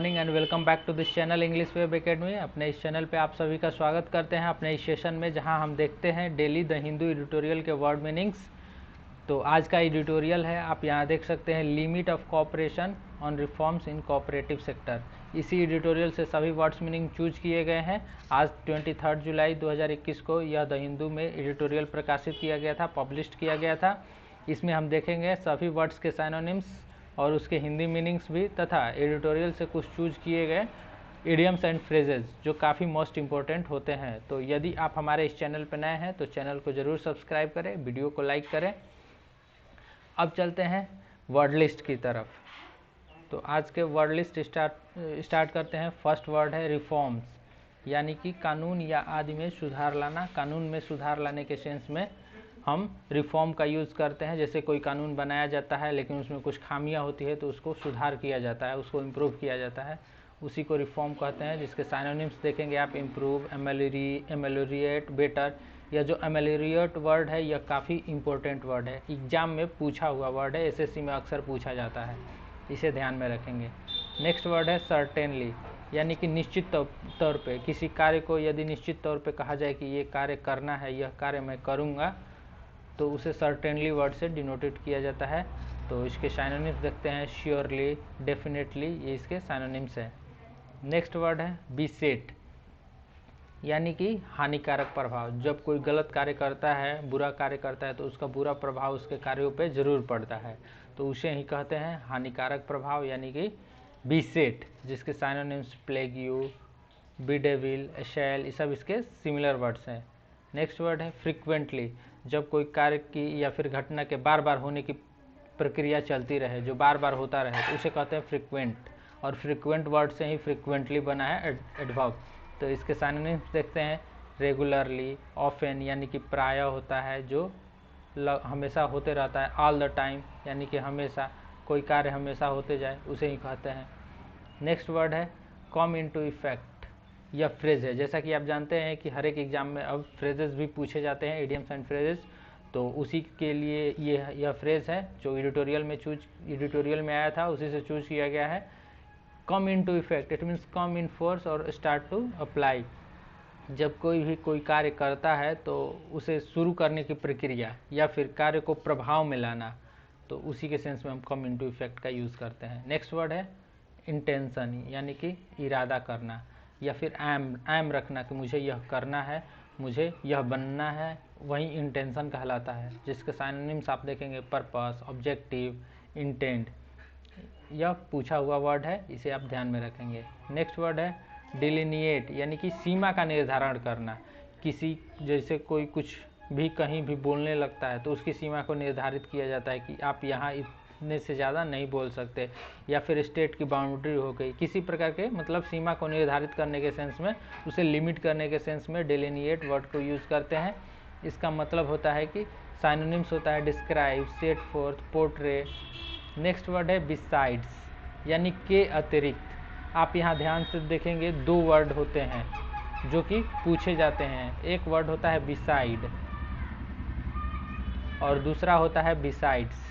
Morning and welcome back to this channel English Web Academy. अपने इस channel पे आप सभी का स्वागत करते हैं अपने इस सेशन में, जहां हम देखते हैं डेली द हिंदू एडिटोरियल के वर्ड मीनिंग्स। तो आज का एडिटोरियल है, आप यहां देख सकते हैं, limit of cooperation on reforms in cooperative sector. इसी एडिटोरियल से सभी वर्ड्स मीनिंग चूज किए गए हैं। आज 23 जुलाई 2021 को यह द हिंदू में एडिटोरियल प्रकाशित किया गया था, पब्लिश किया गया था। इसमें हम देखेंगे सभी वर्ड्स के साइनोनिम्स और उसके हिंदी मीनिंग्स भी, तथा एडिटोरियल से कुछ चूज किए गए इडियम्स एंड फ्रेजेस जो काफ़ी मोस्ट इंपॉर्टेंट होते हैं। तो यदि आप हमारे इस चैनल पर नए हैं तो चैनल को ज़रूर सब्सक्राइब करें, वीडियो को लाइक करें। अब चलते हैं वर्ड लिस्ट की तरफ। तो आज के वर्ड लिस्ट स्टार्ट करते हैं। फर्स्ट वर्ड है रिफॉर्म्स, यानी कि कानून या आदि में सुधार लाना। कानून में सुधार लाने के सेंस में हम रिफॉर्म का यूज़ करते हैं। जैसे कोई कानून बनाया जाता है लेकिन उसमें कुछ खामियां होती है तो उसको सुधार किया जाता है, उसको इम्प्रूव किया जाता है, उसी को रिफॉर्म कहते हैं। जिसके साइनोनिम्स देखेंगे आप, इम्प्रूव, एमेलियोरेट, बेटर। यह जो एमेलियोरेट वर्ड है यह काफ़ी इंपॉर्टेंट वर्ड है, एग्जाम में पूछा हुआ वर्ड है, एसएससी में अक्सर पूछा जाता है, इसे ध्यान में रखेंगे। नेक्स्ट वर्ड है सर्टेनली, यानी कि निश्चित तौर पे किसी कार्य को यदि निश्चित तौर पे कहा जाए कि ये कार्य करना है, यह कार्य मैं करूँगा, तो उसे सर्टेनली वर्ड से डिनोटेड किया जाता है। तो इसके साइनोनिम्स देखते हैं, श्योरली, डेफिनेटली, ये इसके साइनोनिम्स हैं। नेक्स्ट वर्ड है बीसेट, यानी कि हानिकारक प्रभाव। जब कोई गलत कार्य करता है, बुरा कार्य करता है, तो उसका बुरा प्रभाव उसके कार्यों पे जरूर पड़ता है, तो उसे ही कहते हैं हानिकारक प्रभाव, यानी कि बीसेट। जिसके साइनोनिम्स प्लेग्यू, बीडेविल, शैल, ये सब इसके सिमिलर वर्ड्स हैं। नेक्स्ट वर्ड है फ्रीक्वेंटली, जब कोई कार्य की या फिर घटना के बार बार होने की प्रक्रिया चलती रहे, जो बार बार होता रहे, तो उसे कहते हैं फ्रीक्वेंट। और फ्रीक्वेंट वर्ड से ही फ्रीक्वेंटली बना है एडवर्ब। तो इसके साइनोनिम्स देखते हैं, रेगुलरली, ऑफन, यानी कि प्रायः होता है, जो हमेशा होते रहता है, ऑल द टाइम, यानी कि हमेशा, कोई कार्य हमेशा होते जाए, उसे ही कहते हैं। नेक्स्ट वर्ड है कम इनटू इफेक्ट, यह फ्रेज है। जैसा कि आप जानते हैं कि हर एक एग्जाम में अब फ्रेजेस भी पूछे जाते हैं, इडियम्स एंड फ्रेजेस, तो उसी के लिए यह फ्रेज है जो एडिटोरियल में आया था, उसी से चूज किया गया है। Come into effect, it means come in force और स्टार्ट टू अप्लाई। जब कोई कार्य करता है तो उसे शुरू करने की प्रक्रिया या फिर कार्य को प्रभाव में लाना, तो उसी के सेंस में हम कम इनटू इफेक्ट का यूज़ करते हैं। नेक्स्ट वर्ड है इंटेंशन, यानी कि इरादा करना, या फिर एम रखना कि मुझे यह करना है, मुझे यह बनना है, वही इंटेंशन कहलाता है। जिसके साइनोनिम्स आप देखेंगे, पर्पस, ऑब्जेक्टिव, इंटेंट। यह पूछा हुआ वर्ड है, इसे आप ध्यान में रखेंगे। नेक्स्ट वर्ड है डिलिनिएट, यानी कि सीमा का निर्धारण करना। किसी, जैसे कोई कुछ भी कहीं भी बोलने लगता है तो उसकी सीमा को निर्धारित किया जाता है कि आप यहाँ इतने से ज़्यादा नहीं बोल सकते, या फिर स्टेट की बाउंड्री हो गई, किसी प्रकार के मतलब सीमा को निर्धारित करने के सेंस में, उसे लिमिट करने के सेंस में डिलिनिएट वर्ड को यूज़ करते हैं। इसका मतलब होता है कि साइनोनिम्स होता है describe, set fourth, portray. Next word है बिसाइड्स, यानी के अतिरिक्त। आप यहाँ ध्यान से देखेंगे, दो वर्ड होते हैं जो कि पूछे जाते हैं। एक वर्ड होता है बिसाइड और दूसरा होता है बिसाइड्स।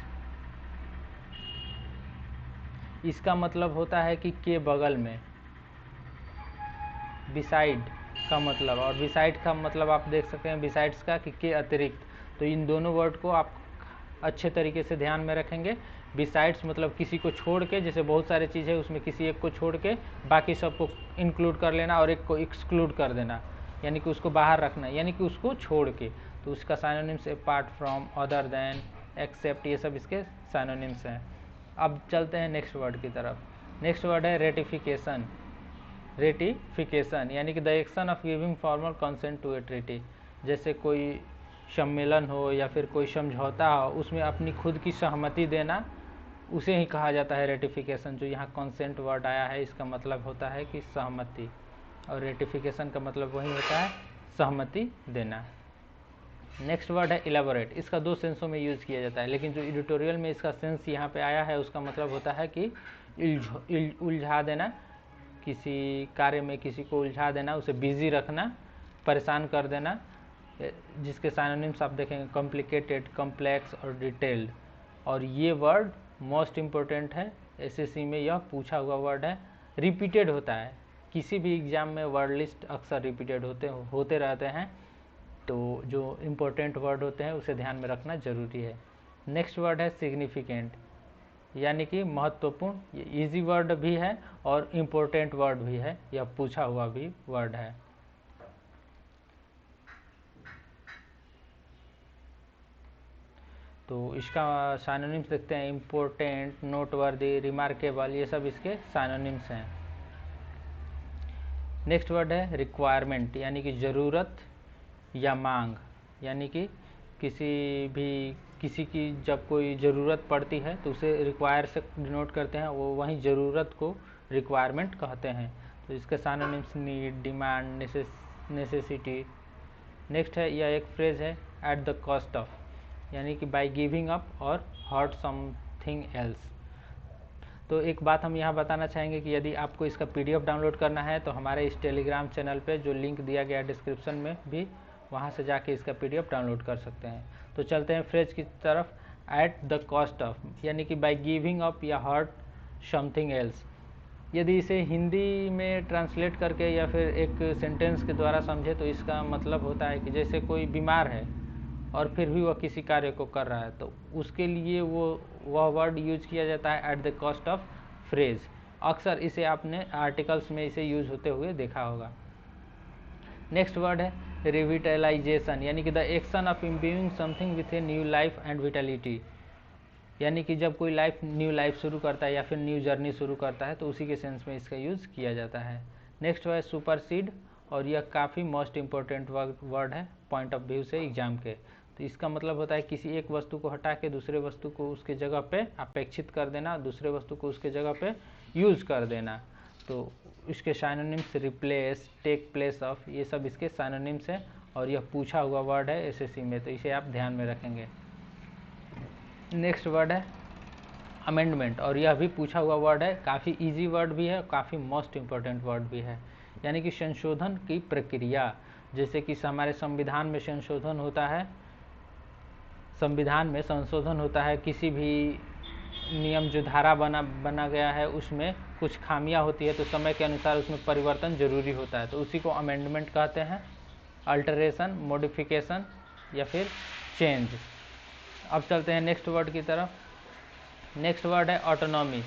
इसका मतलब होता है कि के बगल में, बिसाइड का मतलब, और बिसाइड का मतलब आप देख सकते हैं बिसाइड्स का कि के अतिरिक्त। तो इन दोनों वर्ड को आप अच्छे तरीके से ध्यान में रखेंगे। बिसाइड्स मतलब किसी को छोड़ के, जैसे बहुत सारी चीज़ें उसमें किसी एक को छोड़ के बाकी सबको इंक्लूड कर लेना और एक को एक्सक्लूड कर देना, यानी कि उसको बाहर रखना, यानी कि उसको छोड़ के। तो उसका synonyms apart from, other than, except, ये सब इसके साइनोनिम्स हैं। अब चलते हैं नेक्स्ट वर्ड की तरफ। नेक्स्ट वर्ड है रेटिफिकेशन। रेटिफिकेशन यानी कि the action of giving formal consent to a treaty. जैसे कोई सम्मेलन हो या फिर कोई समझौता हो, उसमें अपनी खुद की सहमति देना, उसे ही कहा जाता है रेटिफिकेशन। जो यहाँ कंसेंट वर्ड आया है, इसका मतलब होता है कि सहमति, और रेटिफिकेशन का मतलब वही होता है सहमति देना। नेक्स्ट वर्ड है इलेबोरेट। इसका दो सेंसों में यूज़ किया जाता है, लेकिन जो एडिटोरियल में इसका सेंस यहाँ पे आया है उसका मतलब होता है कि उलझा देना, किसी कार्य में किसी को उलझा देना, उसे बिजी रखना, परेशान कर देना। जिसके साइनोनिम्स आप देखेंगे कॉम्प्लिकेटेड, कॉम्प्लेक्स और डिटेल्ड। और ये वर्ड मोस्ट इम्पोर्टेंट है, एसएससी में यह पूछा हुआ वर्ड है। रिपीटेड होता है। किसी भी एग्ज़ाम में वर्ड लिस्ट अक्सर रिपीटेड होते रहते हैं, तो जो इम्पोर्टेंट वर्ड होते हैं उसे ध्यान में रखना ज़रूरी है। नेक्स्ट वर्ड है सिग्निफिकेंट, यानी कि महत्वपूर्ण। ये इजी वर्ड भी है और इम्पोर्टेंट वर्ड भी है, यह पूछा हुआ भी वर्ड है। तो इसका साइनोनिम्स देखते हैं, इम्पोर्टेंट, नोटवर्दी, रिमार्केबल, ये सब इसके साइनोनिम्स हैं। नेक्स्ट वर्ड है रिक्वायरमेंट, यानी कि ज़रूरत या मांग, यानी कि किसी की जब कोई ज़रूरत पड़ती है तो उसे रिक्वायर से डिनोट करते हैं, वो वहीं ज़रूरत को रिक्वायरमेंट कहते हैं। तो इसके synonyms need, demand, necessity. Next है, यह एक फ्रेज है, एट द कॉस्ट ऑफ, यानी कि बाय गिविंग अप और हर्ट समथिंग एल्स। तो एक बात हम यहाँ बताना चाहेंगे कि यदि आपको इसका PDF डाउनलोड करना है तो हमारे इस टेलीग्राम चैनल पे जो लिंक दिया गया डिस्क्रिप्शन में भी, वहाँ से जाके इसका PDF डाउनलोड कर सकते हैं। तो चलते हैं फ्रेज की तरफ। एट द कॉस्ट ऑफ, यानी कि बाय गिविंग अप या हर्ट समथिंग एल्स। यदि इसे हिंदी में ट्रांसलेट करके या फिर एक सेंटेंस के द्वारा समझे तो इसका मतलब होता है कि जैसे कोई बीमार है और फिर भी वह किसी कार्य को कर रहा है, तो उसके लिए वह वर्ड यूज किया जाता है at the cost of phrase. अक्सर इसे आपने आर्टिकल्स में इसे यूज होते हुए देखा होगा। नेक्स्ट वर्ड है रिविटलाइजेशन, यानी कि the action of imbuing something with a new life and vitality, यानी कि जब कोई न्यू लाइफ शुरू करता है या फिर न्यू जर्नी शुरू करता है तो उसी के सेंस में इसका यूज़ किया जाता है। नेक्स्ट है सुपरसीड, और यह काफ़ी मोस्ट इम्पोर्टेंट वर्ड है पॉइंट ऑफ व्यू से एग्जाम के। तो इसका मतलब होता है किसी एक वस्तु को हटा के दूसरे वस्तु को उसके जगह पे अपेक्षित कर देना, दूसरे वस्तु को उसके जगह पे यूज़ कर देना। तो इसके synonyms replace, take place of, ये सब इसके साइनोनिम्स हैं और यह पूछा हुआ वर्ड है SSC में, तो इसे आप ध्यान में रखेंगे। नेक्स्ट वर्ड है अमेंडमेंट, और यह भी पूछा हुआ वर्ड है, काफ़ी इजी वर्ड भी है, काफ़ी मोस्ट इम्पोर्टेंट वर्ड भी है। यानी कि संशोधन की प्रक्रिया, जैसे कि हमारे संविधान में संशोधन होता है, संविधान में संशोधन होता है, किसी भी नियम जो धारा बना गया है उसमें कुछ खामियां होती है तो समय के अनुसार उसमें परिवर्तन जरूरी होता है, तो उसी को अमेंडमेंट कहते हैं। अल्टरेशन, मॉडिफिकेशन या फिर चेंज। अब चलते हैं नेक्स्ट वर्ड की तरफ। नेक्स्ट वर्ड है ऑटोनॉमी,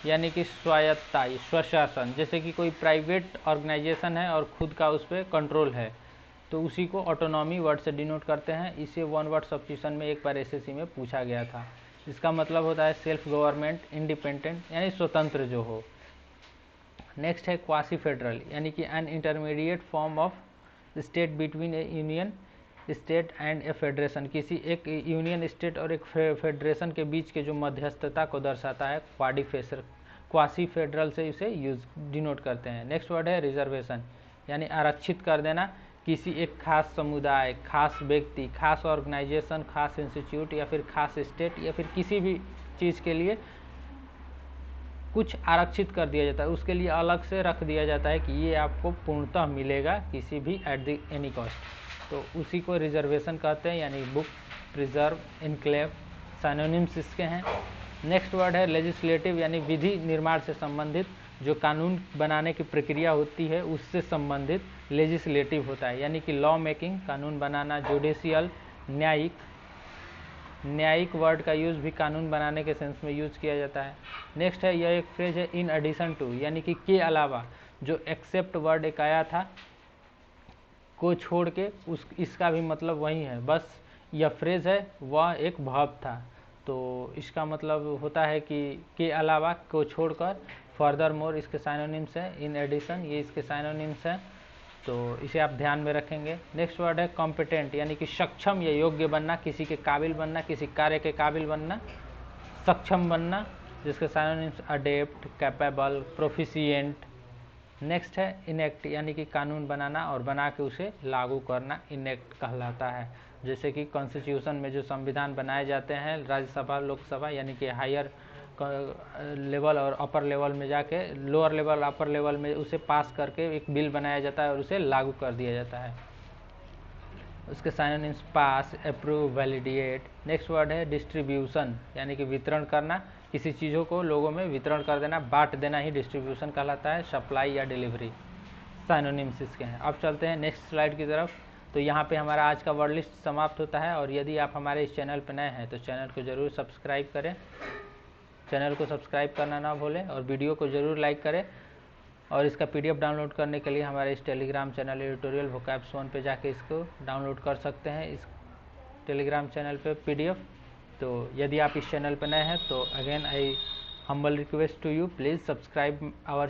यानी कि स्वायत्तता, स्वशासन। जैसे कि कोई प्राइवेट ऑर्गेनाइजेशन है और खुद का उस पर कंट्रोल है, तो उसी को ऑटोनॉमी वर्ड से डिनोट करते हैं। इसे वन वर्ड सब्स्टिट्यूशन में एक बार SSC में पूछा गया था। इसका मतलब होता है सेल्फ गवर्नमेंट, इंडिपेंडेंट, यानी स्वतंत्र जो हो। नेक्स्ट है क्वासी फेडरल, यानी कि an intermediate form of state between A union state and A federation, किसी एक यूनियन स्टेट और एक फेडरेशन के बीच के जो मध्यस्थता को दर्शाता है क्वासी फेडरल से इसे यूज डिनोट करते हैं। नेक्स्ट वर्ड है रिजर्वेशन, यानी आरक्षित कर देना किसी एक खास समुदाय, खास व्यक्ति, खास ऑर्गेनाइजेशन, खास इंस्टीट्यूट या फिर खास स्टेट या फिर किसी भी चीज़ के लिए कुछ आरक्षित कर दिया जाता है, उसके लिए अलग से रख दिया जाता है कि ये आपको पूर्णतः मिलेगा किसी भी एट द एनी कॉस्ट, तो उसी को रिजर्वेशन कहते हैं, यानी बुक, प्रिजर्व, इनक्लेव, साइनोनिम्स इसके हैं। नेक्स्ट वर्ड है लेजिस्लेटिव, यानी विधि निर्माण से संबंधित, जो कानून बनाने की प्रक्रिया होती है उससे संबंधित लेजिस्लेटिव होता है, यानी कि लॉ मेकिंग, कानून बनाना। जुडिशियल, न्यायिक, न्यायिक वर्ड का यूज़ भी कानून बनाने के सेंस में यूज किया जाता है। नेक्स्ट है, यह एक फ्रेज है इन एडिशन टू, यानी कि के अलावा, जो एक्सेप्ट वर्ड एक आया था को छोड़ के, इसका भी मतलब वही है, बस यह फ्रेज है वह एक वर्ब था, तो इसका मतलब होता है कि के अलावा को छोड़कर, फर्दर मोर इसके साइनोनिम्स है, इन एडिशन ये इसके साइनोनिम्स हैं, तो इसे आप ध्यान में रखेंगे। नेक्स्ट वर्ड है कॉम्पिटेंट, यानी कि सक्षम या योग्य बनना, किसी के काबिल बनना, किसी कार्य के काबिल बनना, सक्षम बनना, जिसके synonyms adapt, capable, proficient. Next है इनेक्ट, यानी कि कानून बनाना और बना के उसे लागू करना इनेक्ट कहलाता है। जैसे कि कॉन्स्टिट्यूशन में जो संविधान बनाए जाते हैं राज्यसभा, लोकसभा, यानी कि हायर लेवल और अपर लेवल में जाके, लोअर लेवल अपर लेवल में उसे पास करके एक बिल बनाया जाता है और उसे लागू कर दिया जाता है। उसके साइनोनिम्स पास, अप्रूव, वैलिडेट। नेक्स्ट वर्ड है डिस्ट्रीब्यूशन, यानी कि वितरण करना, किसी चीज़ों को लोगों में वितरण कर देना, बांट देना ही डिस्ट्रीब्यूशन कहलाता है। सप्लाई या डिलीवरी साइनोनिम्स इसके हैं। अब चलते हैं नेक्स्ट स्लाइड की तरफ। तो यहाँ पे हमारा आज का वर्ड लिस्ट समाप्त होता है। और यदि आप हमारे इस चैनल पर नए हैं तो चैनल को ज़रूर सब्सक्राइब करें, चैनल को सब्सक्राइब करना ना भूलें और वीडियो को ज़रूर लाइक करें। और इसका पीडीएफ डाउनलोड करने के लिए हमारे इस टेलीग्राम चैनल एडिटोरियल वोकैब्स 1 पे जाके इसको डाउनलोड कर सकते हैं, इस टेलीग्राम चैनल पे पीडीएफ। तो यदि आप इस चैनल पर नए हैं तो again I humble request to you, please subscribe our